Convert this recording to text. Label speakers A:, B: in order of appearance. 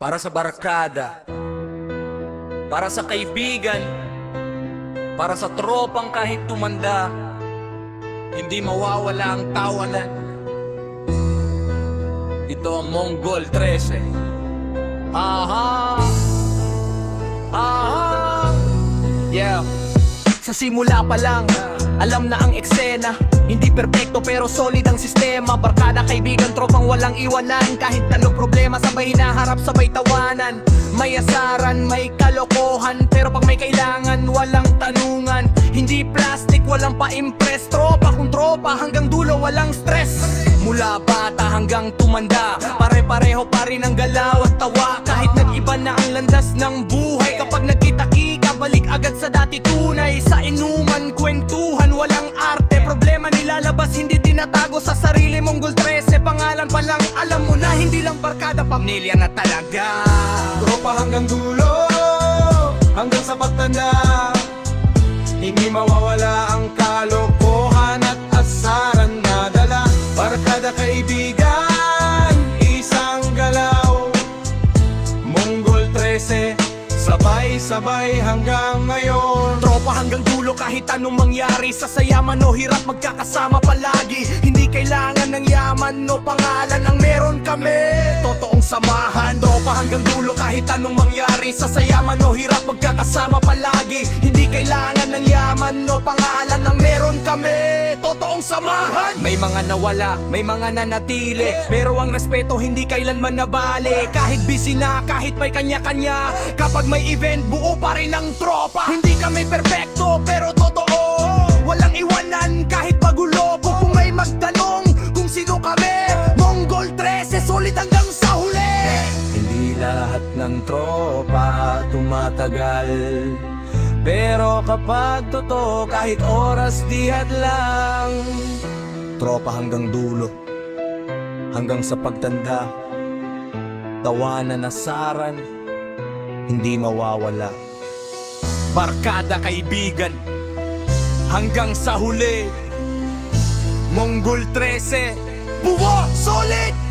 A: para sa barkada, para sa kaibigan, para sa tropang kahit tumanda, hindi mawawala ang tawanan. Ito ang Mongol 13. Aha! Aha!
B: Yeah. Sa simula pa lang, alam na ang eksena. Hindi perpekto pero solid ang sistema. Barkada, kaibigan, tropang walang iwanan. Kahit anong problema, sabay hinaharap, sabay tawanan. May asaran, may kalokohan, pero pag may kailangan, walang tanungan. Hindi plastic, walang pa-impress. Tropa kung tropa, hanggang dulo walang stress. Mula bata hanggang tumanda, pare-pareho pa rin ang galaw at tawa. Kahit nag-iba na ang landas ng buhay, kapag nagkita-kita, balik agad sa dati tunay. Sa inuman, kwentuhan, walang arte. Problema nilalabas, hindi tinatago sa sarili. Mongol 13, pangalan pa lang, alam mo na. Hindi lang barkada, pamilya na talaga.
C: Tropa hanggang dulo, hanggang sa pagtanda. Hindi mawawala ang kalokohan at asaran na dala. Barkada, kaibigan, isang galaw. Mongol 13, sabay-sabay hanggang ngayon.
B: Tropa hanggang dulo, kahit anong mangyari. Sa sayaman o hirap, magkakasama palagi. Hindi kailangan ng yaman o pangalan ang meron kami. Totoong samahan. Tropa hanggang dulo, kahit anong mangyari. Sa sayaman o hirap, magkakasama palagi. Hindi kailangan ng yaman o pangalan ang meron kami. Totoong samahan. May mga nawala, may mga nanatili, pero ang respeto hindi kailanman nabali. Kahit busy na, kahit may kanya-kanya, kapag may event, buo pa rin ang tropa. Hindi kami perpekto, pero totoo. Walang iwanan, kahit magulo. Kung may magtanong kung sino kami, Mongol 13, solid hanggang sa huli.
C: Hindi lahat ng tropa tumatagal, pero kapag totoo, kahit oras di hadlang.
B: Tropa hanggang dulo, hanggang sa pagtanda, tawanan, asaran, hindi mawawala. Barkada, kaibigan, hanggang sa huli. Mongol 13, buo, solid!